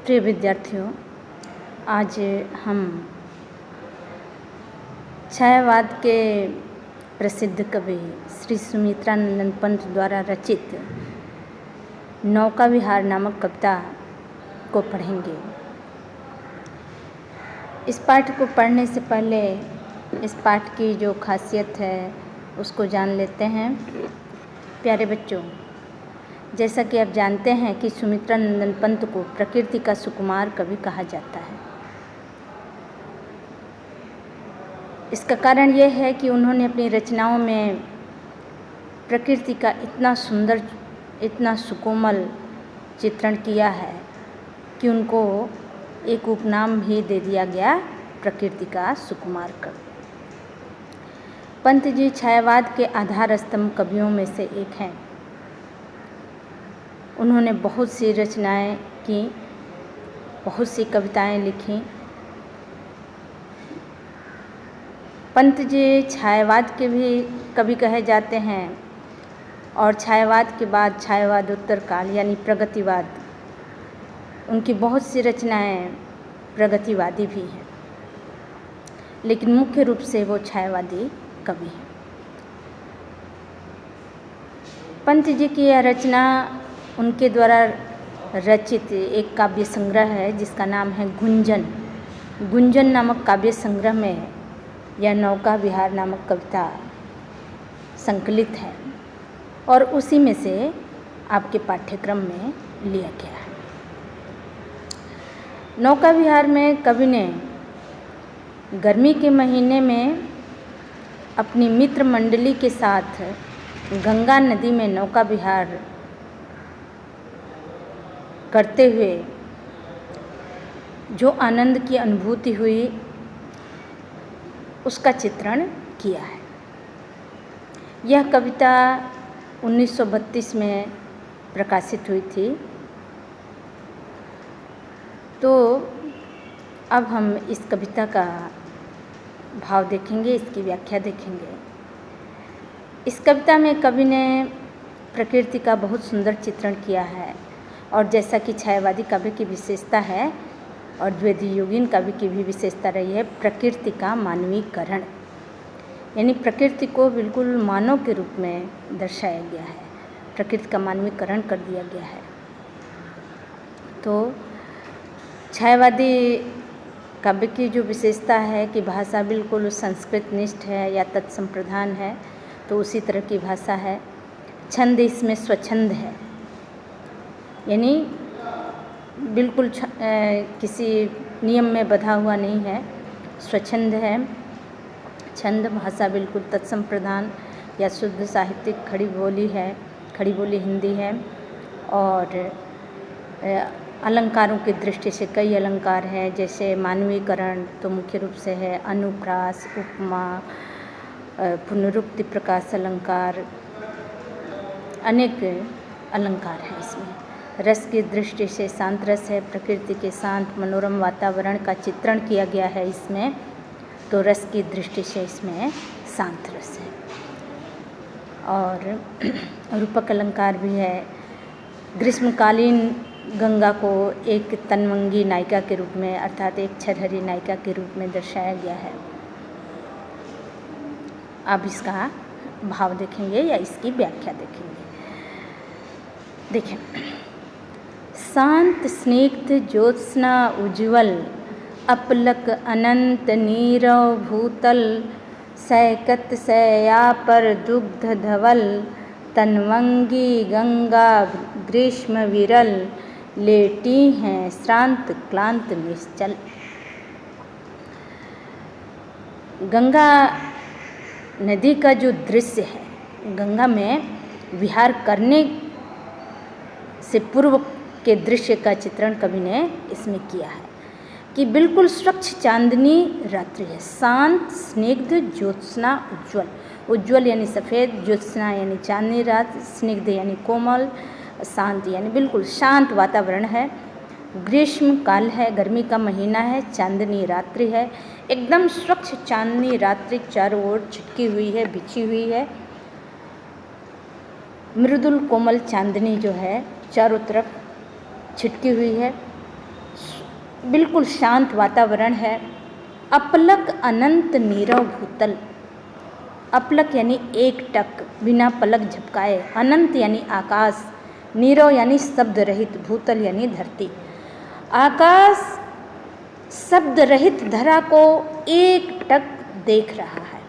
प्रिय विद्यार्थियों, आज हम छायावाद के प्रसिद्ध कवि श्री सुमित्रानंद पंत द्वारा रचित नौका विहार नामक कविता को पढ़ेंगे। इस पाठ को पढ़ने से पहले इस पाठ की जो खासियत है उसको जान लेते हैं। प्यारे बच्चों, जैसा कि आप जानते हैं कि सुमित्रानंद पंत को प्रकृति का सुकुमार कवि कहा जाता है। इसका कारण यह है कि उन्होंने अपनी रचनाओं में प्रकृति का इतना सुंदर, इतना सुकोमल चित्रण किया है कि उनको एक उपनाम भी दे दिया गया, प्रकृति का सुकुमार कवि। पंत जी छायावाद के आधार स्तंभ कवियों में से एक हैं। उन्होंने बहुत सी रचनाएं की, बहुत सी कविताएं लिखी। पंत जी छायावाद के भी कवि कहे जाते हैं और छायावाद के बाद छायावाद उत्तर काल यानी प्रगतिवाद, उनकी बहुत सी रचनाएं प्रगतिवादी भी हैं, लेकिन मुख्य रूप से वो छायावादी कवि हैं। पंत जी की यह रचना उनके द्वारा रचित एक काव्य संग्रह है जिसका नाम है गुंजन। गुंजन नामक काव्य संग्रह में यह नौका विहार नामक कविता संकलित है और उसी में से आपके पाठ्यक्रम में लिया गया है। नौका विहार में कवि ने गर्मी के महीने में अपनी मित्र मंडली के साथ गंगा नदी में नौका विहार करते हुए जो आनंद की अनुभूति हुई उसका चित्रण किया है। यह कविता 1932 में प्रकाशित हुई थी। तो अब हम इस कविता का भाव देखेंगे, इसकी व्याख्या देखेंगे। इस कविता में कवि ने प्रकृति का बहुत सुंदर चित्रण किया है और जैसा कि छायावादी काव्य की विशेषता है और द्विवेदी योगीन काव्य की भी विशेषता रही है, प्रकृति का मानवीकरण, यानी प्रकृति को बिल्कुल मानव के रूप में दर्शाया गया है, प्रकृति का मानवीकरण कर दिया गया है। तो छायावादी काव्य की जो विशेषता है कि भाषा बिल्कुल संस्कृत निष्ठ है या तत्संप्रधान है, तो उसी तरह की भाषा है। छंद इसमें स्वच्छंद है, यानी बिल्कुल किसी नियम में बंधा हुआ नहीं है, स्वच्छंद है। छंद भाषा बिल्कुल तत्संप्रधान या शुद्ध साहित्यिक खड़ी बोली है, खड़ी बोली हिंदी है। और अलंकारों की दृष्टि से कई अलंकार हैं, जैसे मानवीकरण तो मुख्य रूप से है, अनुप्रास, उपमा, पुनरुक्ति, प्रकाश अलंकार, अनेक अलंकार हैं इसमें। रस की दृष्टि से शांत रस है, प्रकृति के शांत मनोरम वातावरण का चित्रण किया गया है इसमें, तो रस की दृष्टि से इसमें शांत रस है। और रूपक अलंकार भी है। ग्रीष्मकालीन गंगा को एक तन्वंगी नायिका के रूप में, अर्थात एक छरहरी नायिका के रूप में दर्शाया गया है। अब इसका भाव देखेंगे या इसकी व्याख्या देखेंगे। देखें, शांत स्निग्ध ज्योत्स्ना उज्ज्वल, अपलक अनंत नीरव भूतल, सैकत सैया पर दुग्ध धवल, तन्वंगी गंगा ग्रीष्म विरल, लेटी हैं श्रांत क्लांत निश्चल। गंगा नदी का जो दृश्य है, गंगा में विहार करने से पूर्व के दृश्य का चित्रण कवि ने इसमें किया है कि बिल्कुल स्वच्छ चांदनी रात्रि है, शांत स्निग्ध ज्योत्स्ना उज्ज्वल, उज्ज्वल यानी सफ़ेद, ज्योत्स्ना यानी चांदनी रात, स्निग्ध यानी कोमल, शांत यानी बिल्कुल शांत वातावरण है। ग्रीष्म काल है, गर्मी का महीना है, चांदनी रात्रि है, एकदम स्वच्छ चांदनी रात्रि चारों ओर छिटकी हुई है, बिछी हुई है। मृदुल कोमल चांदनी जो है चारों तरफ छिटकी हुई है, बिल्कुल शांत वातावरण है। अपलक अनंत नीरव भूतल, अपलक यानी एकटक बिना पलक झपकाए, अनंत यानी आकाश, नीरव यानी शब्द रहित, भूतल यानी धरती। आकाश शब्द रहित धरा को एकटक देख रहा है।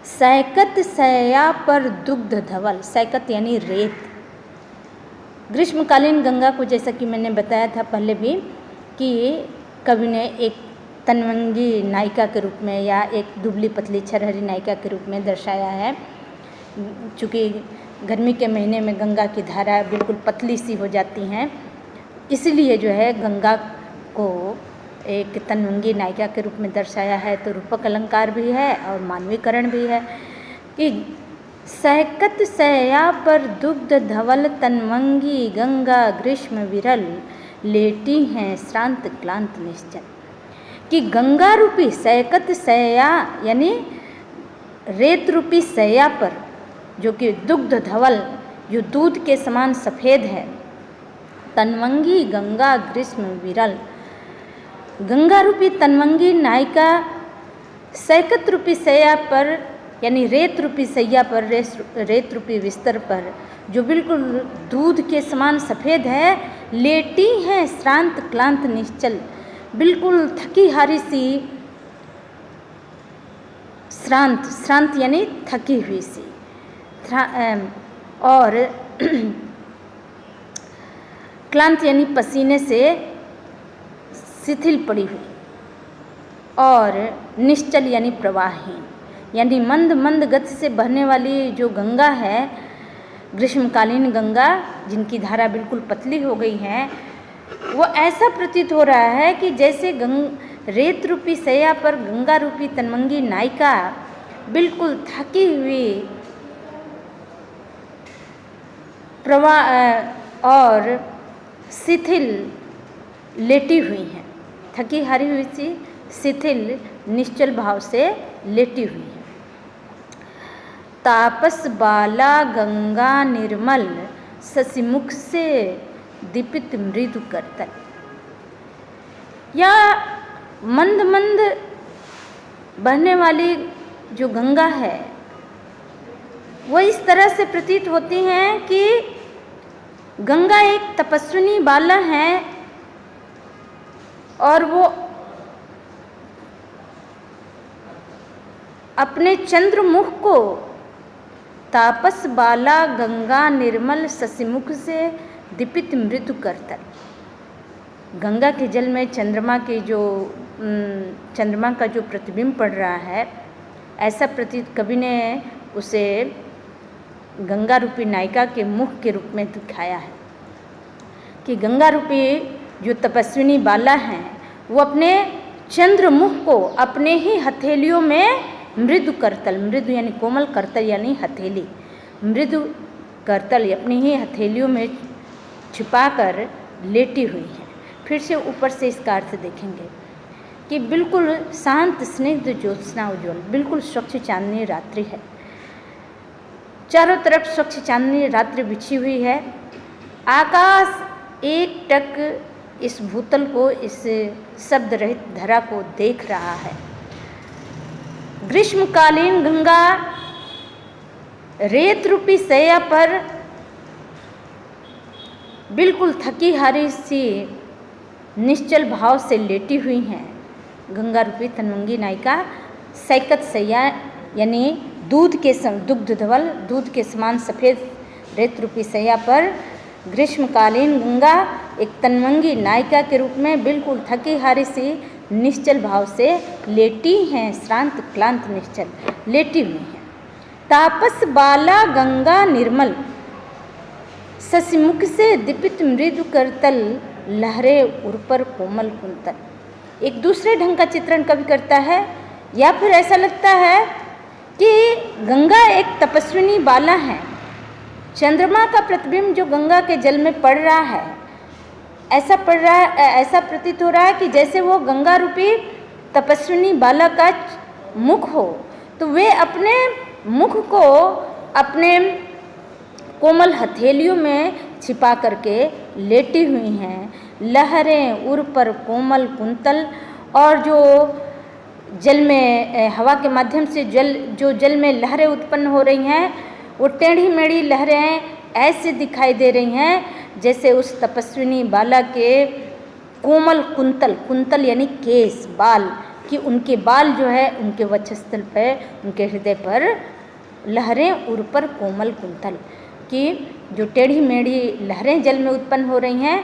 सैकत सया पर दुग्ध धवल, सैकत यानी रेत। ग्रीष्मकालीन गंगा को, जैसा कि मैंने बताया था पहले भी, कि कवि ने एक तनवंगी नायिका के रूप में या एक दुबली पतली छरहरी नायिका के रूप में दर्शाया है। चूँकि गर्मी के महीने में गंगा की धारा बिल्कुल पतली सी हो जाती हैं, इसलिए जो है गंगा को एक तनवंगी नायिका के रूप में दर्शाया है। तो रूपक अलंकार भी है और मानवीकरण भी है कि सैकत सया पर दुग्ध धवल तनवंगी गंगा ग्रीष्म विरल, लेटी हैं श्रांत क्लांत निश्चल। कि गंगा रूपी सैकत सया यानी रेत रूपी सया पर, जो कि दुग्ध धवल, जो दूध के समान सफ़ेद है, तनवंगी गंगा ग्रीष्म विरल, गंगा रूपी तनवंगी नायिका सैकत रूपी सैया पर यानी रेत रूपी सैया पर, रेत रूपी बिस्तर पर, जो बिल्कुल दूध के समान सफ़ेद है, लेटी हैं श्रांत क्लांत निश्चल, बिल्कुल थकी हारी सी, श्रांत, श्रांत यानी थकी हुई सी, और क्लांत यानी पसीने से शिथिल पड़ी हुई, और निश्चल यानी प्रवाहहीन, यानी मंद मंद गति से बहने वाली जो गंगा है, ग्रीष्मकालीन गंगा जिनकी धारा बिल्कुल पतली हो गई है, वो ऐसा प्रतीत हो रहा है कि जैसे रेत रूपी सैया पर गंगा रूपी तनवंगी नायिका बिल्कुल थकी हुई प्रवाह और शिथिल लेटी हुई हैं, थकी हारी हुई सी शिथिल निश्चल भाव से लेटी हुई है। तापस बाला गंगा निर्मल, शशिमुख से दीपित मृदु करतल, या मंद मंद बहने वाली जो गंगा है वो इस तरह से प्रतीत होती हैं कि गंगा एक तपस्विनी बाला है और वो अपने चंद्रमुख को, तापस बाला गंगा निर्मल शशिमुख से दीपित मृदु करतल, गंगा के जल में चंद्रमा का जो प्रतिबिंब पड़ रहा है, ऐसा प्रतीत कवि ने उसे गंगा रूपी नायिका के मुख के रूप में दिखाया है कि गंगा रूपी जो तपस्विनी बाला हैं वो अपने चंद्रमुख को अपने ही हथेलियों में मृदु करतल, मृदु यानी कोमल, करतल यानी हथेली, मृदु करतल अपनी ही हथेलियों में छिपाकर लेटी हुई है। फिर से ऊपर से इसका अर्थ देखेंगे कि बिल्कुल शांत स्निग्ध ज्योत्सना उज्ज्वल, बिल्कुल स्वच्छ चांदनी रात्रि है, चारों तरफ स्वच्छ चांदनी रात्रि बिछी हुई है। आकाश एक टक इस भूतल को, इस शब्द रहित धरा को देख रहा है। ग्रीष्मकालीन गंगा रेत रूपी सैया पर बिल्कुल थकी हारी सी निश्चल भाव से लेटी हुई हैं। गंगा रूपी तनवंगी नायिका सैकत सैया यानी दुग्ध धवल, दूध के समान सफ़ेद रेत रूपी सैया पर ग्रीष्मकालीन गंगा एक तनवंगी नायिका के रूप में बिल्कुल थकी हारी सी निश्चल भाव से लेटी हैं, श्रांत क्लांत निश्चल लेटी हुई हैं। तापस बाला गंगा निर्मल, शशिमुख से दीपित मृदु करतल, लहरे उर पर कोमल कुंतल। एक दूसरे ढंग का चित्रण कवि करता है, या फिर ऐसा लगता है कि गंगा एक तपस्विनी बाला है, चंद्रमा का प्रतिबिंब जो गंगा के जल में पड़ रहा है, ऐसा प्रतीत हो रहा है कि जैसे वो गंगा रूपी तपस्विनी बाला का मुख हो, तो वे अपने मुख को अपने कोमल हथेलियों में छिपा करके लेटी हुई हैं। लहरें उर पर कोमल कुंतल, और जो जल में हवा के माध्यम से जल में लहरें उत्पन्न हो रही हैं, वो टेढ़ी मेढ़ी लहरें ऐसे दिखाई दे रही हैं जैसे उस तपस्विनी बाला के कोमल कुंतल, कुंतल यानी केस, बाल, कि उनके बाल जो है उनके वक्षस्थल पर, उनके हृदय पर लहरें उर पर कोमल कुंतल, कि जो टेढ़ी मेढ़ी लहरें जल में उत्पन्न हो रही हैं,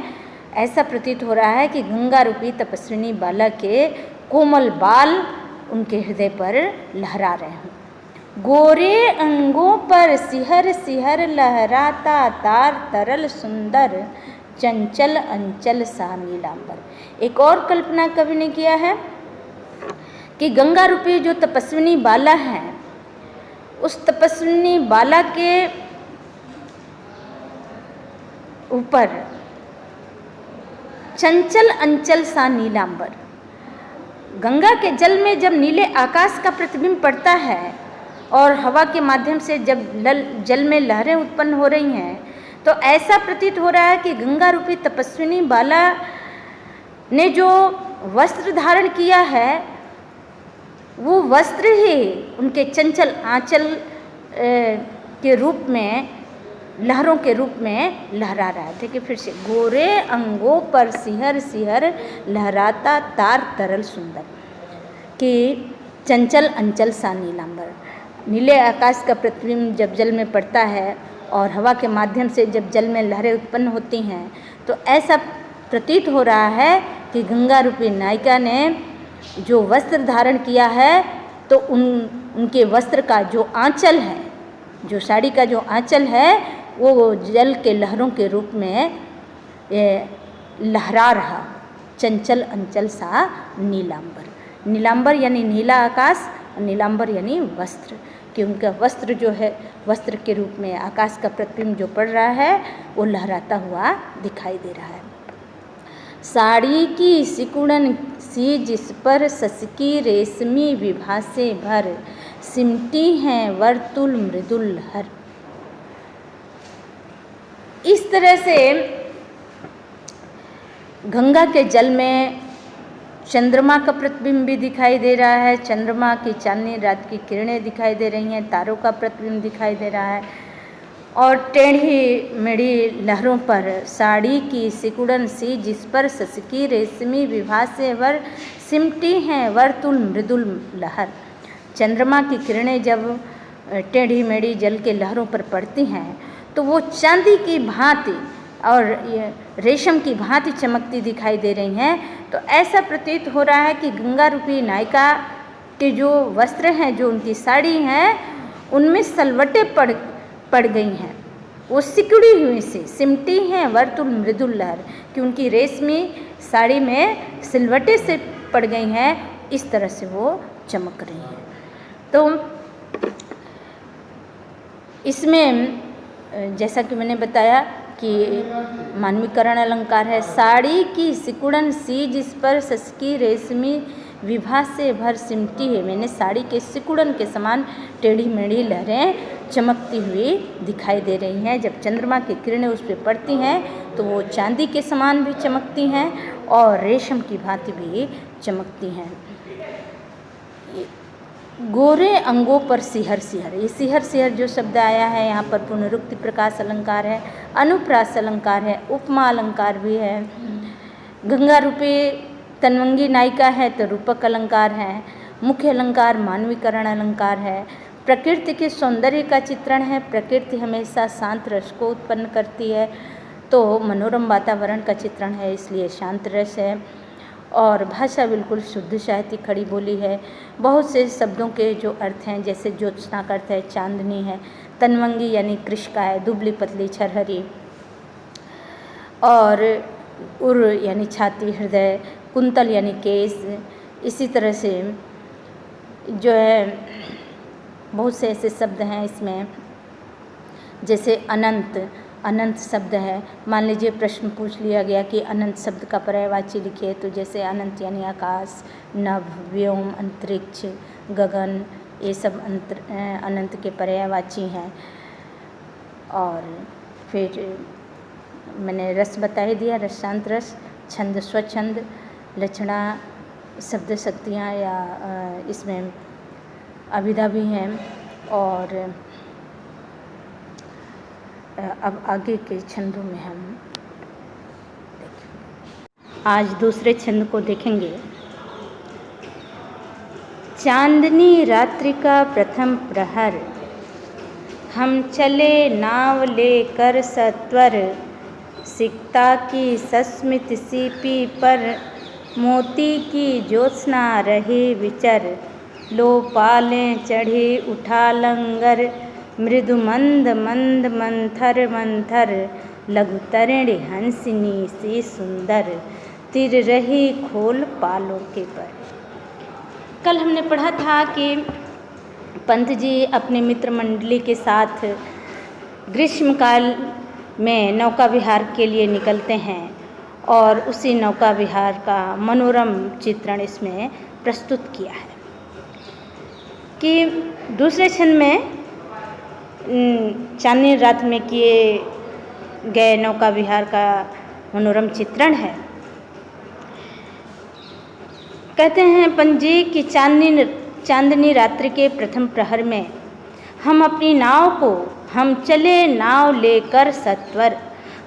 ऐसा प्रतीत हो रहा है कि गंगा रूपी तपस्विनी बाला के कोमल बाल उनके हृदय पर लहरा रहे हैं। गोरे अंगों पर सिहर सिहर लहराता तार तरल सुंदर, चंचल अंचल सा नीलांबर। एक और कल्पना कवि ने किया है कि गंगा रूपी जो तपस्विनी बाला है, उस तपस्विनी बाला के ऊपर चंचल अंचल सा नीलांबर। गंगा के जल में जब नीले आकाश का प्रतिबिंब पड़ता है और हवा के माध्यम से जब जल में लहरें उत्पन्न हो रही हैं, तो ऐसा प्रतीत हो रहा है कि गंगा रूपी तपस्विनी बाला ने जो वस्त्र धारण किया है, वो वस्त्र ही उनके चंचल आंचल के रूप में, लहरों के रूप में लहरा रहा है। ठीक है, फिर से, गोरे अंगों पर सिहर सिहर लहराता तार तरल सुंदर, कि चंचल अंचल सा नीलांबर। नीले आकाश का प्रतिबिंब जब जल में पड़ता है और हवा के माध्यम से जब जल में लहरें उत्पन्न होती हैं, तो ऐसा प्रतीत हो रहा है कि गंगा रूपी नायिका ने जो वस्त्र धारण किया है, तो उनके वस्त्र का जो आंचल है, जो साड़ी का जो आंचल है, वो जल के लहरों के रूप में लहरा रहा, चंचल अंचल सा नीलांबर। नीलांबर यानी नीला आकाश, और नीलांबर यानी वस्त्र, कि उनका वस्त्र जो है, वस्त्र के रूप में आकाश का प्रतिबिंब जो पड़ रहा है, वो लहराता हुआ दिखाई दे रहा है। साड़ी की सिकुड़न सी जिस पर ससकी रेशमी विभा से भर, सिमटी हैं वर्तुल मृदुल लहर। इस तरह से गंगा के जल में चंद्रमा का प्रतिबिंब भी दिखाई दे रहा है, चंद्रमा की चांदनी रात की किरणें दिखाई दे रही हैं, तारों का प्रतिबिंब दिखाई दे रहा है, और टेढ़ी मेढ़ी लहरों पर साड़ी की सिकुड़न सी जिस पर ससकी रेशमी विभा से वर, सिमटी हैं वर्तुल मृदुल लहर। चंद्रमा की किरणें जब टेढ़ी मेढ़ी जल के लहरों पर पड़ती हैं, तो वो चांदी की भांति और रेशम की भांति चमकती दिखाई दे रही हैं। तो ऐसा प्रतीत हो रहा है कि गंगा रूपी नायिका के जो वस्त्र हैं, जो उनकी साड़ी हैं, उनमें सलवटें पड़ गई हैं, वो सिकुड़ी हुई से, सिमटी हैं वर्तुल मृदुल लहर, कि उनकी रेशमी साड़ी में सिलवटें से पड़ गई हैं, इस तरह से वो चमक रही हैं। तो इसमें जैसा कि मैंने बताया कि मानवीकरण अलंकार है, साड़ी की सिकुड़न सी जिस पर ससकी रेशमी विभा से भर सिमटी है, मैंने साड़ी के सिकुड़न के समान टेढ़ी मेढ़ी लहरें चमकती हुई दिखाई दे रही हैं। जब चंद्रमा की किरणें उस पर पड़ती हैं, तो वो चांदी के समान भी चमकती हैं और रेशम की भांति भी चमकती हैं। गोरे अंगों पर सिहर सिहर, ये सिहर सिहर जो शब्द आया है, यहाँ पर पुनरुक्ति प्रकाश अलंकार है, अनुप्रास अलंकार है, उपमा अलंकार भी है। गंगा रूपी तन्वंगी नायिका है तो रूपक अलंकार है, मुख्य अलंकार मानवीकरण अलंकार है। प्रकृति के सौंदर्य का चित्रण है, प्रकृति हमेशा शांत रस को उत्पन्न करती है, तो मनोरम वातावरण का चित्रण है, इसलिए शांत रस है। और भाषा बिल्कुल शुद्ध साहित्य खड़ी बोली है। बहुत से शब्दों के जो अर्थ हैं, जैसे ज्योत्सना का अर्थ है चांदनी है, तन्वंगी यानी कृष्का है, दुबली पतली छरहरी, और उर यानी छाती हृदय, कुंतल यानी केस। इसी तरह से जो है बहुत से ऐसे शब्द हैं इसमें, जैसे अनंत, अनंत शब्द है। मान लीजिए प्रश्न पूछ लिया गया कि अनंत शब्द का पर्यायवाची लिखिए, तो जैसे अनंत यानी आकाश, नभ, व्योम, अंतरिक्ष, गगन, ये सब अनंत के पर्यायवाची हैं। और फिर मैंने रस बता ही दिया, रसांत रस, छंद स्वच्छंद, लक्षणा, शब्द शक्तियाँ या इसमें अभिधा भी हैं। और अब आगे के छंदों में हम देखें। आज दूसरे छंद को देखेंगे। चांदनी रात्रि का प्रथम प्रहर, हम चले नाव लेकर सत्वर, सिकता की सस्मित सीपी पर, मोती की ज्योत्सना रहे विचर, लो पालें चढ़े उठा लंगर, मृदु मंद मंद मंथर मंथर, लघु तरिणी हंसिनी सी सुंदर, तिर रही खोल पालों के पर। कल हमने पढ़ा था कि पंत जी अपने मित्र मंडली के साथ ग्रीष्मकाल में नौका विहार के लिए निकलते हैं और उसी नौका विहार का मनोरम चित्रण इसमें प्रस्तुत किया है। कि दूसरे छंद में चांदनी रात में किए गए नौका विहार का मनोरम चित्रण है। कहते हैं पंजी कि चांदनी रात्रि के प्रथम प्रहर में हम अपनी नाव को, हम चले नाव लेकर सत्वर,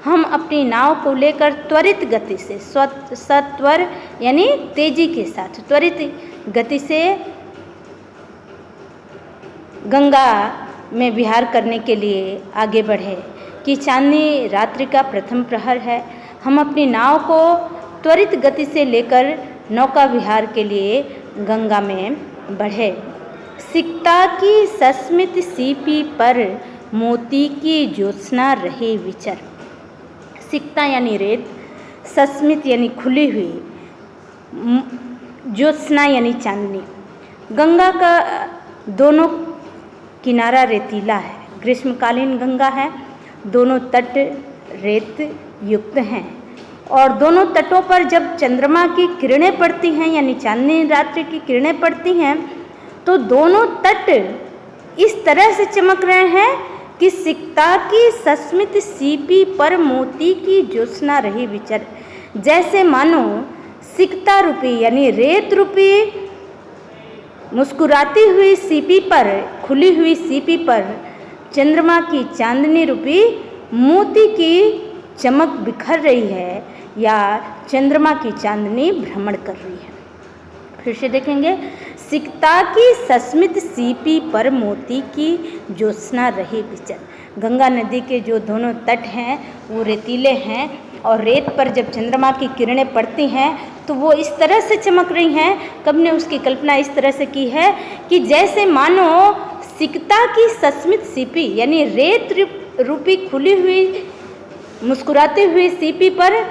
हम अपनी नाव को लेकर त्वरित गति से, सत्वर यानी तेजी के साथ, त्वरित गति से गंगा में विहार करने के लिए आगे बढ़े। कि चांदनी रात्रि का प्रथम प्रहर है, हम अपनी नाव को त्वरित गति से लेकर नौका विहार के लिए गंगा में बढ़े। सिकता की सस्मित सीपी पर, मोती की ज्योत्सना रहे विचर। सिकता यानी रेत, सस्मित यानी खुली हुई, ज्योत्सना यानी चांदनी। गंगा का दोनों किनारा रेतीला है, ग्रीष्मकालीन गंगा है, दोनों तट रेत युक्त हैं और दोनों तटों पर जब चंद्रमा की किरणें पड़ती हैं यानी चांदनी रात्रि की किरणें पड़ती हैं तो दोनों तट इस तरह से चमक रहे हैं कि सिकता की सस्मित सीपी पर, मोती की ज्योत्सना रही विचर। जैसे मानो सिकता रूपी यानी रेत रूपी मुस्कुराती हुई सीपी पर, खुली हुई सीपी पर चंद्रमा की चांदनी रूपी मोती की चमक बिखर रही है या चंद्रमा की चांदनी भ्रमण कर रही है। फिर से देखेंगे। सिकता की सस्मित सीपी पर, मोती की ज्योत्सना रही विचर। गंगा नदी के जो दोनों तट हैं वो रेतीले हैं और रेत पर जब चंद्रमा की किरणें पड़ती हैं तो वो इस तरह से चमक रही हैं। कवि ने उसकी कल्पना इस तरह से की है कि जैसे मानो सिकता की सस्मित सीपी यानी रेत रूपी खुली हुई मुस्कुराती हुई सीपी पर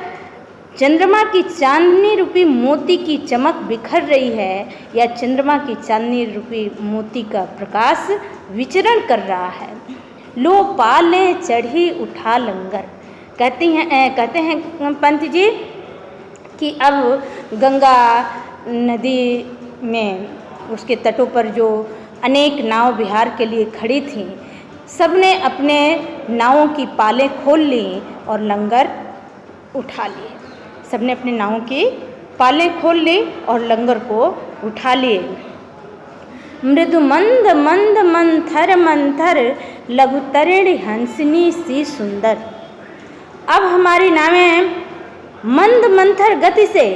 चंद्रमा की चांदनी रूपी मोती की चमक बिखर रही है या चंद्रमा की चांदनी रूपी मोती का प्रकाश विचरण कर रहा है। लो पालें चढ़ी उठा लंगर। कहते हैं पंत जी कि अब गंगा नदी में उसके तटों पर जो अनेक नाव विहार के लिए खड़ी थीं, सबने अपने नावों की पालें खोल ली और लंगर उठा लिए। सबने अपने नावों की पालें खोल ली और लंगर को उठा लिए। मृदु मंद मंद मंथर मंथर, लघु तरिणी हंसिनी सी सुंदर। अब हमारी नावें मंद मंथर गति से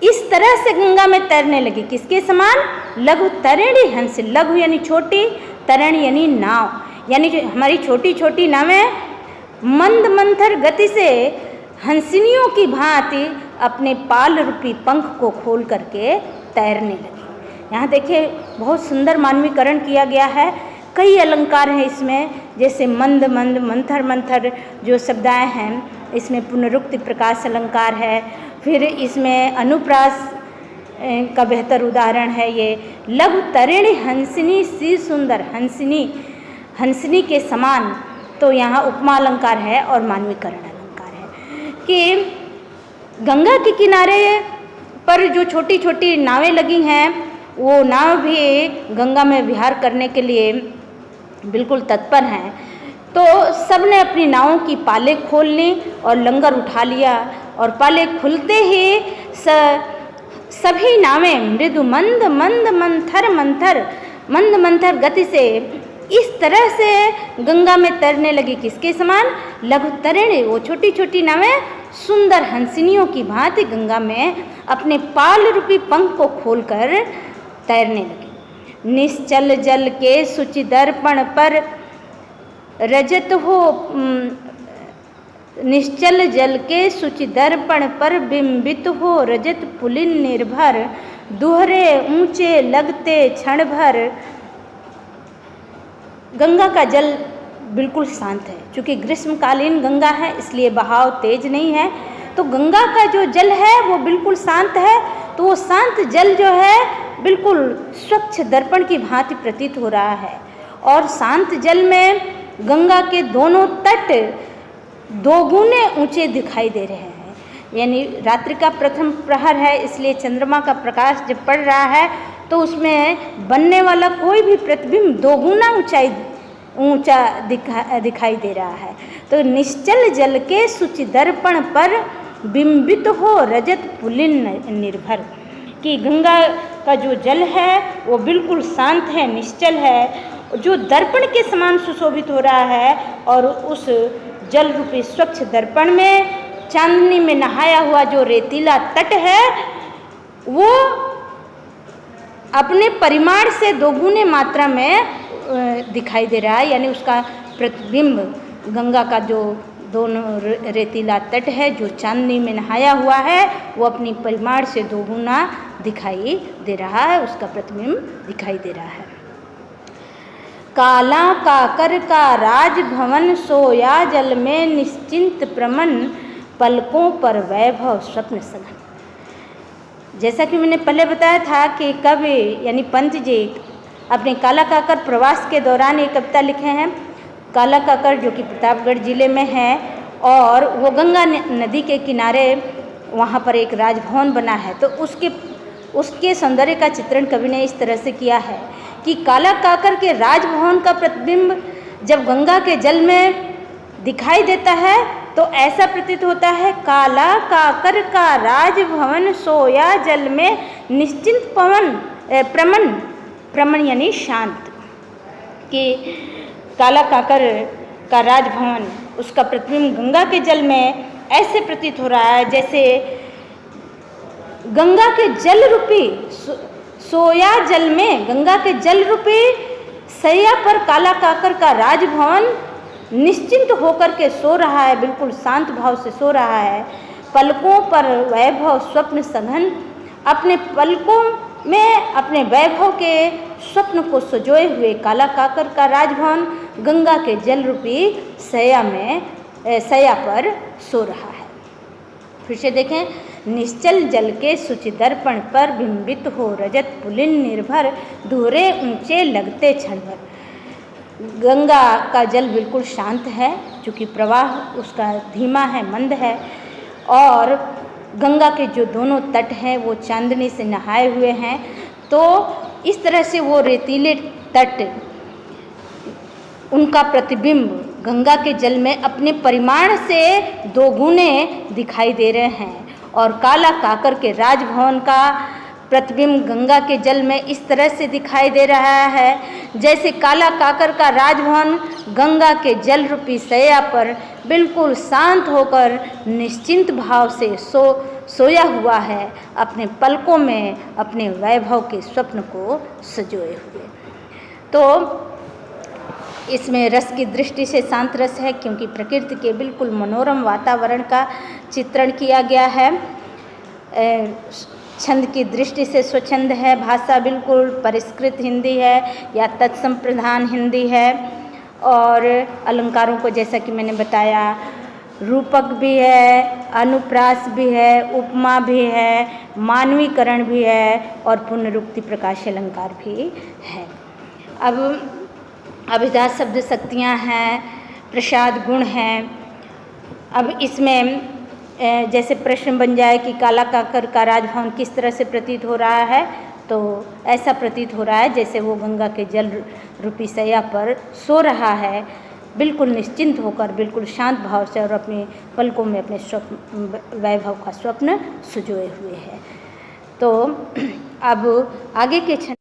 इस तरह से गंगा में तैरने लगी, किसके समान? लघु तरिणी हंस। लघु यानी छोटी, तरिणी यानी नाव, यानी हमारी छोटी छोटी नावें मंद मंथर गति से हंसिनियों की भांति अपने पाल रूपी पंख को खोल करके तैरने लगी। यहाँ देखिए बहुत सुंदर मानवीकरण किया गया है। कई अलंकार हैं इसमें, जैसे मंद मंद, मंथर मंथर जो शब्दाएँ हैं इसमें पुनरुक्ति प्रकाश अलंकार है। फिर इसमें अनुप्रास का बेहतर उदाहरण है ये लघु तरिणी हंसिनी सी सुंदर। हंसिनी के समान, तो यहाँ उपमा अलंकार है और मानवीकरण अलंकार है कि गंगा के किनारे पर जो छोटी छोटी नावें लगी हैं वो नाव भी गंगा में विहार करने के लिए बिल्कुल तत्पर हैं। तो सबने अपनी नावों की पाले खोल ली और लंगर उठा लिया, और पाले खुलते ही सभी नावें मृदु मंद मंद मंद मंथर गति से इस तरह से गंगा में तैरने लगी, किसके समान? लघु तरिणी, वो छोटी छोटी नावें सुंदर हंसिनियों की भांति गंगा में अपने पाल रूपी पंख को खोलकर तैरने लगी। निश्चल जल के शुचि दर्पण पर रजत हो, निश्चल जल के शुचि दर्पण पर बिंबित हो रजत पुलिन निर्भर, दोहरे ऊंचे लगते क्षण भर। गंगा का जल बिल्कुल शांत है, क्योंकि ग्रीष्मकालीन गंगा है इसलिए बहाव तेज नहीं है। तो गंगा का जो जल है वो बिल्कुल शांत है। तो वो शांत जल जो है बिल्कुल स्वच्छ दर्पण की भांति प्रतीत हो रहा है, और शांत जल में गंगा के दोनों तट दोगुने ऊंचे दिखाई दे रहे हैं। यानी रात्रि का प्रथम प्रहर है, इसलिए चंद्रमा का प्रकाश जब पड़ रहा है तो उसमें बनने वाला कोई भी प्रतिबिंब दोगुना ऊंचा दिखाई दे रहा है। तो निश्चल जल के शुचि दर्पण पर बिंबित हो रजत पुलिन निर्भर, कि गंगा का जो जल है वो बिल्कुल शांत है, निश्चल है, जो दर्पण के समान सुशोभित हो रहा है। और उस जल रूपी स्वच्छ दर्पण में चांदनी में नहाया हुआ जो रेतीला तट है वो अपने परिमाण से दोगुने मात्रा में दिखाई दे रहा है। यानी उसका प्रतिबिंब गंगा का जो दोनों रेतीला तट है जो चांदनी में नहाया हुआ है वो अपनी परिमाण से दोगुना दिखाई दे रहा है, उसका प्रतिबिंब दिखाई दे रहा है। काला काकर का राजभवन सोया जल में निश्चिंत प्रमन, पलकों पर वैभव स्वप्न सघन। जैसा कि मैंने पहले बताया था कि कवि यानी पंत जी अपने काला काकर प्रवास के दौरान एक कविता लिखे हैं। काला काकर जो कि प्रतापगढ़ जिले में है, और वो गंगा नदी के किनारे वहाँ पर एक राजभवन बना है। तो उसके सौंदर्य का चित्रण कवि ने इस तरह से किया है कि काला काकर के राजभवन का प्रतिबिंब जब गंगा के जल में दिखाई देता है तो ऐसा प्रतीत होता है, काला काकर का राजभवन सोया जल में निश्चिंत प्रमन यानी शांत, कि काला काकर का राजभवन उसका प्रतिबिंब गंगा के जल में ऐसे प्रतीत हो रहा है जैसे गंगा के जल रूपी सोया जल में, गंगा के जल रूपी सैया पर काला काकर का राजभवन निश्चिंत होकर के सो रहा है, बिल्कुल शांत भाव से सो रहा है। पलकों पर वैभव स्वप्न सघन, अपने पलकों में अपने वैभव के स्वप्न को सजोए हुए काला काकर का राजभवन गंगा के जल रूपी सैया पर सो रहा है। फिर से देखें, निश्चल जल के शुचि दर्पण पर बिंबित हो रजत पुलिन निर्भर, दोहरे ऊंचे लगते क्षण भर। गंगा का जल बिल्कुल शांत है, चूँकि प्रवाह उसका धीमा है, मंद है, और गंगा के जो दोनों तट हैं वो चांदनी से नहाए हुए हैं। तो इस तरह से वो रेतीले तट, उनका प्रतिबिंब गंगा के जल में अपने परिमाण से दोगुने दिखाई दे रहे हैं, और काला काकर के राजभवन का प्रतिबिंब गंगा के जल में इस तरह से दिखाई दे रहा है जैसे काला काकर का राजभवन गंगा के जल रूपी सैया पर बिल्कुल शांत होकर निश्चिंत भाव से सोया हुआ है, अपने पलकों में अपने वैभव के स्वप्न को सजोए हुए। तो इसमें रस की दृष्टि से शांत रस है, क्योंकि प्रकृति के बिल्कुल मनोरम वातावरण का चित्रण किया गया है। छंद की दृष्टि से स्वच्छंद है, भाषा बिल्कुल परिष्कृत हिंदी है या तत्सम प्रधान हिंदी है, और अलंकारों को जैसा कि मैंने बताया रूपक भी है, अनुप्रास भी है, उपमा भी है, मानवीकरण भी है, और पुनरुक्ति प्रकाश अलंकार भी है। अब अभिधा शब्द शक्तियाँ हैं, प्रसाद गुण हैं। अब इसमें जैसे प्रश्न बन जाए कि काला काकर का राजभवन किस तरह से प्रतीत हो रहा है, तो ऐसा प्रतीत हो रहा है जैसे वो गंगा के जल रूपी सैया पर सो रहा है, बिल्कुल निश्चिंत होकर, बिल्कुल शांत भाव से और अपने पलकों में अपने स्वप्न वैभव का स्वप्न सुजोए हुए है। तो अब आगे के छंद,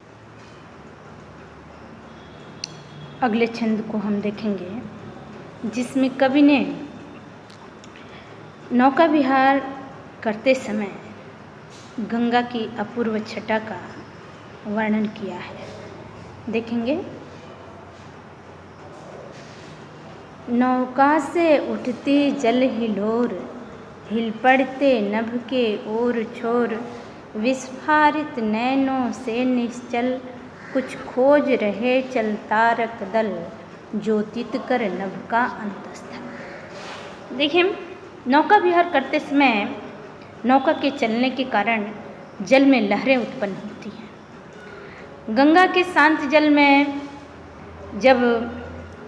अगले छंद को हम देखेंगे, जिसमें कवि ने नौका विहार करते समय गंगा की अपूर्व छटा का वर्णन किया है। देखेंगे, नौका से उठती जल हिलोर, हिल पड़ते नभ के ओर छोर, विस्फारित नैनों से निश्चल, कुछ खोज रहे चल तारक दल, ज्योतित कर नभ का अंतस्थल। देखिए, नौका विहार करते समय नौका के चलने के कारण जल में लहरें उत्पन्न होती हैं। गंगा के शांत जल में जब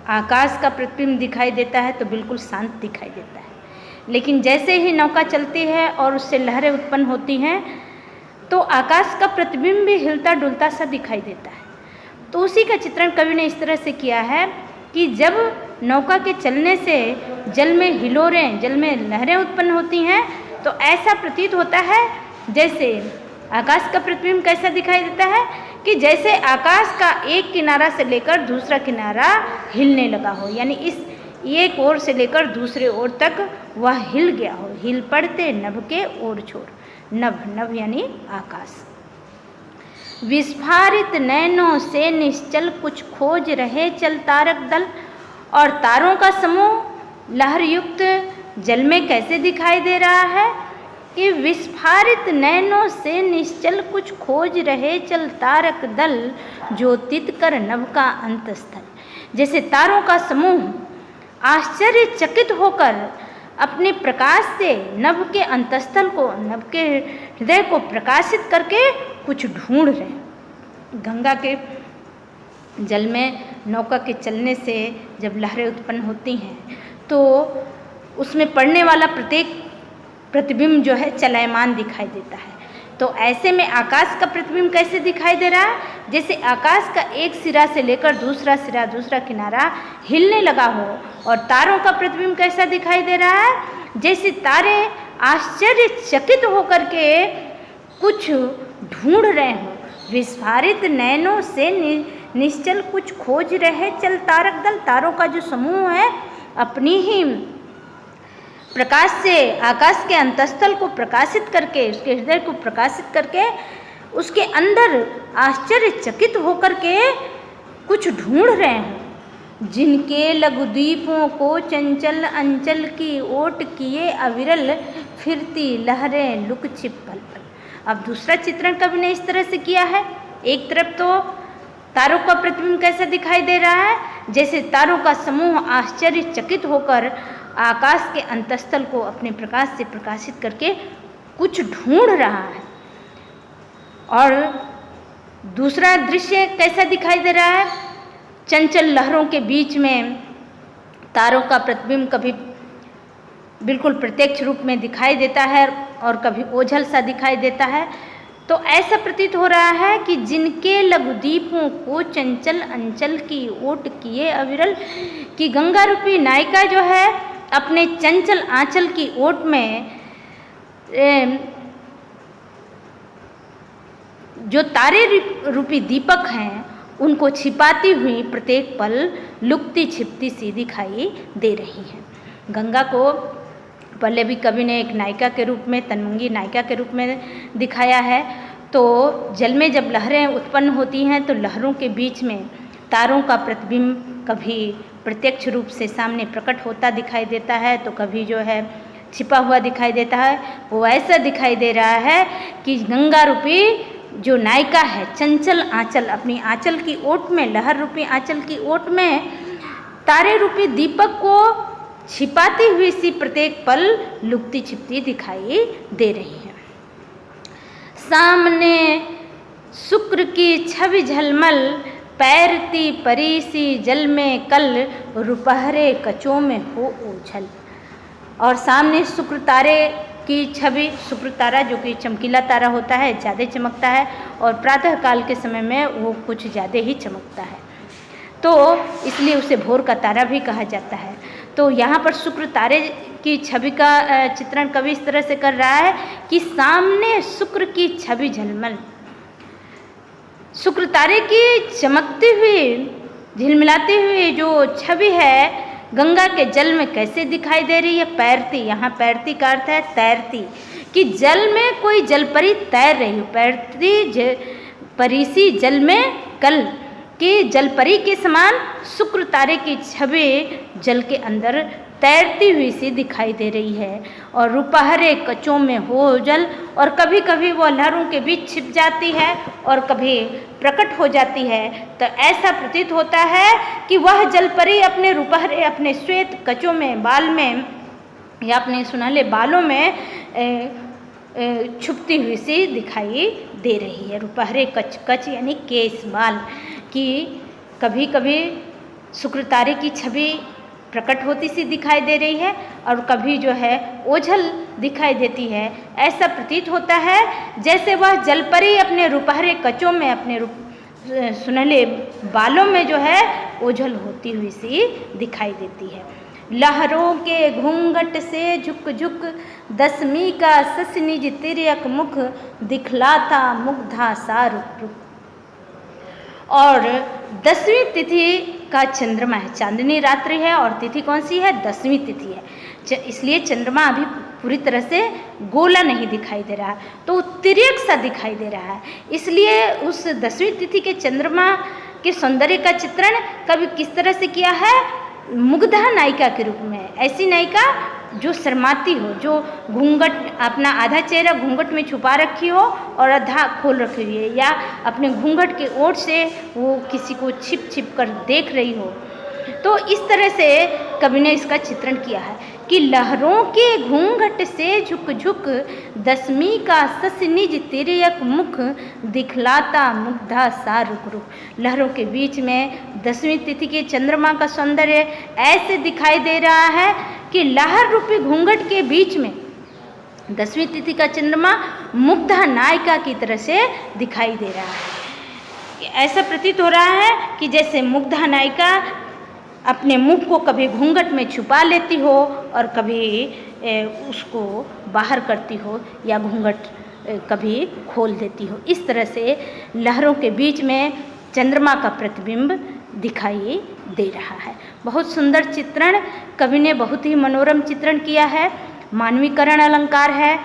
आकाश का प्रतिबिंब दिखाई देता है तो बिल्कुल शांत दिखाई देता है, लेकिन जैसे ही नौका चलती है और उससे लहरें उत्पन्न होती हैं तो आकाश का प्रतिबिंब भी हिलता डुलता सा दिखाई देता है। तो उसी का चित्रण कवि ने इस तरह से किया है कि जब नौका के चलने से जल में हिलोरें, जल में लहरें उत्पन्न होती हैं तो ऐसा प्रतीत होता है जैसे आकाश का प्रतिबिंब कैसा दिखाई देता है कि जैसे आकाश का एक किनारा से लेकर दूसरा किनारा हिलने लगा हो, यानी इस एक ओर से लेकर दूसरे ओर तक वह हिल गया हो। हिल पड़ते नभ के ओर छोर, नभ, नभ यानी आकाश। विस्फारित नैनों से निश्चल, कुछ खोज रहे चल तारक दल, और तारों का समूह लहरयुक्त जल में कैसे दिखाई दे रहा है कि विस्फारित नैनों से निश्चल, कुछ खोज रहे चल तारक दल, ज्योतित कर नभ का अंतस्थल। जैसे तारों का समूह आश्चर्यचकित होकर अपने प्रकाश से नभ के अंतस्थल को, नभ के हृदय को प्रकाशित करके कुछ ढूंढ रहे हैं। गंगा के जल में नौका के चलने से जब लहरें उत्पन्न होती हैं तो उसमें पड़ने वाला प्रत्येक प्रतिबिंब जो है चलायमान दिखाई देता है। तो ऐसे में आकाश का प्रतिबिंब कैसे दिखाई दे रहा है, जैसे आकाश का एक सिरा से लेकर दूसरा सिरा, दूसरा किनारा हिलने लगा हो। और तारों का प्रतिबिंब कैसा दिखाई दे रहा है, जैसे तारे आश्चर्यचकित होकर के कुछ ढूंढ रहे हों। विस्फारित नैनों से निश्चल, कुछ खोज रहे चल तारक दल। तारों का जो समूह है अपनी ही प्रकाश से आकाश के अंतस्थल को प्रकाशित करके, उसके हृदय को प्रकाशित करके उसके अंदर आश्चर्यचकित होकर के कुछ ढूंढ रहे हैं। जिनके लघुद्वीपों को चंचल अंचल की ओट किए अविरल, फिरती लहरें लुक छिप पल पल। अब दूसरा चित्रण कवि ने इस तरह से किया है। एक तरफ तो तारों का प्रतिबिंब कैसा दिखाई दे रहा है, जैसे तारों का समूह आश्चर्यचकित होकर आकाश के अंतस्थल को अपने प्रकाश से प्रकाशित करके कुछ ढूंढ रहा है। और दूसरा दृश्य कैसा दिखाई दे रहा है, चंचल लहरों के बीच में तारों का प्रतिबिंब कभी बिल्कुल प्रत्यक्ष रूप में दिखाई देता है और कभी ओझल सा दिखाई देता है। तो ऐसा प्रतीत हो रहा है कि जिनके लघुद्वीपों को चंचल अंचल की ओट किए अविरल, कि गंगा रूपी नायिका जो है अपने चंचल आंचल की ओट में जो तारे रूपी दीपक हैं उनको छिपाती हुई प्रत्येक पल लुकती छिपती सी दिखाई दे रही हैं। गंगा को पहले भी कवि ने एक नायिका के रूप में, तन्मंगी नायिका के रूप में दिखाया है। तो जल में जब लहरें उत्पन्न होती हैं तो लहरों के बीच में तारों का प्रतिबिंब कभी प्रत्यक्ष रूप से सामने प्रकट होता दिखाई देता है तो कभी जो है छिपा हुआ दिखाई देता है। वो ऐसा दिखाई दे रहा है कि गंगा रूपी जो नायिका है चंचल आंचल, अपनी आंचल की ओट में, लहर रूपी आंचल की ओट में तारे रूपी दीपक को छिपाती हुई सी प्रत्येक पल लुकती छिपती दिखाई दे रही है। सामने शुक्र की छवि झलमल, पैरती परी सी जल में कल, रुपहरे कचों में हो ओझल। और सामने शुक्र तारे की छवि, शुक्र तारा जो कि चमकीला तारा होता है, ज़्यादा चमकता है और प्रातः काल के समय में वो कुछ ज़्यादा ही चमकता है। तो इसलिए उसे भोर का तारा भी कहा जाता है। तो यहाँ पर शुक्र तारे की छवि का चित्रण कवि इस तरह से कर रहा है कि सामने शुक्र की छवि झलमल, शुक्र तारे की चमकती हुई झिलमिलाती हुई जो छवि है गंगा के जल में कैसे दिखाई दे रही है। पैरती, यहाँ पैरती का अर्थ है तैरती, कि जल में कोई जलपरी तैर रही हो। पैरती परीसी जल में कल कि जलपरी के समान शुक्र तारे की छवि जल के अंदर तैरती हुई सी दिखाई दे रही है। और रुपहरे कचों में हो जल, और कभी कभी वो लहरों के बीच छिप जाती है और कभी प्रकट हो जाती है। तो ऐसा प्रतीत होता है कि वह जलपरी अपने रुपहरे, अपने श्वेत कचों में, बाल में या अपने सुनहले बालों में छुपती हुई सी दिखाई दे रही है। रुपहरे कच, कच यानी केस, बाल, कि कभी कभी शुक्र तारे की छवि प्रकट होती सी दिखाई दे रही है और कभी जो है ओझल दिखाई देती है। ऐसा प्रतीत होता है जैसे वह जलपरी अपने रुपहरे कचों में, अपने सुनहले बालों में जो है ओझल होती हुई सी दिखाई देती है। लहरों के घूंघट से झुक झुक दसवीं का सस निज तिर्यक मुख दिखलाता मुग्धा सा रुक रुक। और 10वीं तिथि का चंद्रमा है, चांदनी रात्रि है और तिथि कौन सी है, 10वीं तिथि है, इसलिए चंद्रमा अभी पूरी तरह से गोला नहीं दिखाई दे रहा है, तो तिर्यक सा दिखाई दे रहा है। इसलिए उस 10वीं तिथि के चंद्रमा के सौंदर्य का चित्रण कभी किस तरह से किया है, मुग्धा नायिका के रूप में। ऐसी नायिका जो शर्माती हो, जो घूंघट, अपना आधा चेहरा घूंघट में छुपा रखी हो और आधा खोल रखी हुई है, या अपने घूंघट के ओट से वो किसी को छिप छिप कर देख रही हो। तो इस तरह से कवि ने इसका चित्रण किया है कि लहरों के घूंघट से झुक झुक 10वीं का सस निज तिर्यक मुख दिखलाता मुग्धा सा रुक रुक। लहरों के बीच में 10वीं तिथि के चंद्रमा का सौंदर्य ऐसे दिखाई दे रहा है कि लहर रूपी घूंघट के बीच में 10वीं तिथि का चंद्रमा मुग्धा नायिका की तरह से दिखाई दे रहा है। ऐसा प्रतीत हो रहा है कि जैसे मुग्धा नायिका अपने मुख को कभी घूंघट में छुपा लेती हो और कभी उसको बाहर करती हो, या घूंघट कभी खोल देती हो। इस तरह से लहरों के बीच में चंद्रमा का प्रतिबिंब दिखाई दे रहा है। बहुत सुंदर चित्रण, कवि ने बहुत ही मनोरम चित्रण किया है। मानवीकरण अलंकार है,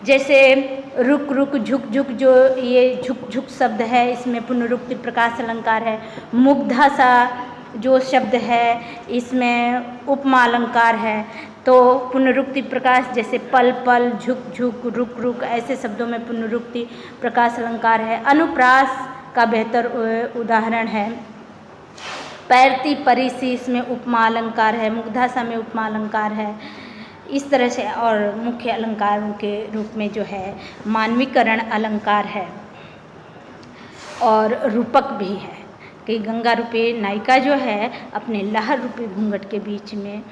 जैसे रुक रुक झुक झुक, जो ये झुक झुक शब्द है इसमें पुनरुक्ति प्रकाश अलंकार है। मुग्धा सा जो शब्द है इसमें उपमा अलंकार है। तो पुनरुक्ति प्रकाश, जैसे पल पल, झुक झुक, रुक रुक, ऐसे शब्दों में पुनरुक्ति प्रकाश अलंकार है। अनुप्रास का बेहतर उदाहरण है। पैरती परीसी, इसमें उपमा अलंकार है। मुग्धासा में उपमा अलंकार है। इस तरह से और मुख्य अलंकारों के रूप में जो है मानवीकरण अलंकार है और रूपक भी है कि गंगा रूपी नायिका जो है अपने लहर रूपी घूंघट के बीच में,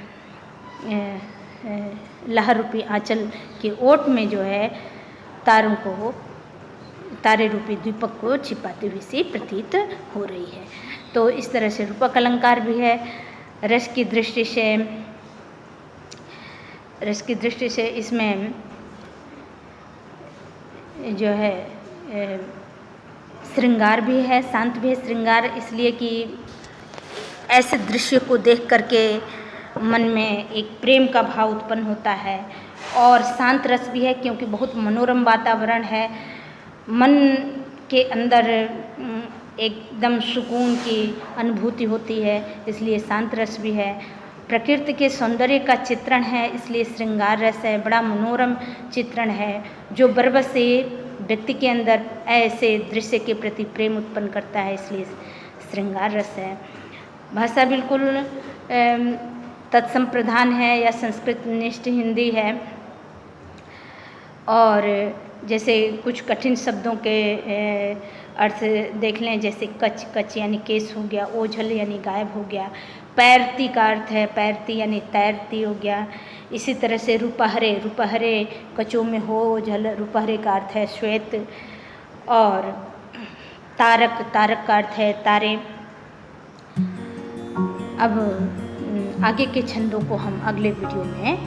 लहर रूपी आंचल के ओट में जो है तारों को, तारे रूपी दीपक को छिपाती हुई सी प्रतीत हो रही है। तो इस तरह से रूपक अलंकार भी है। रस की दृष्टि से इसमें जो है श्रृंगार भी है, शांत भी है। श्रृंगार इसलिए कि ऐसे दृश्य को देख करके मन में एक प्रेम का भाव उत्पन्न होता है। और शांत रस भी है क्योंकि बहुत मनोरम वातावरण है, मन के अंदर एकदम सुकून की अनुभूति होती है, इसलिए शांत रस भी है। प्रकृति के सौंदर्य का चित्रण है, इसलिए श्रृंगार रस है। बड़ा मनोरम चित्रण है जो बरबस से व्यक्ति के अंदर ऐसे दृश्य के प्रति प्रेम उत्पन्न करता है, इसलिए श्रृंगार रस है। भाषा बिल्कुल तत्संप्रधान है या संस्कृत निष्ठ हिंदी है। और जैसे कुछ कठिन शब्दों के अर्थ देख लें, जैसे कच, कच यानी केस हो गया, ओझल यानी गायब हो गया। पैरती का अर्थ है पैरती यानी तैरती हो गया। इसी तरह से रुपहरे, रुपहरे कचों में हो ओझल, रुपहरे का अर्थ है श्वेत। और तारक, तारक का अर्थ है तारे। अब आगे के छंदों को हम अगले वीडियो में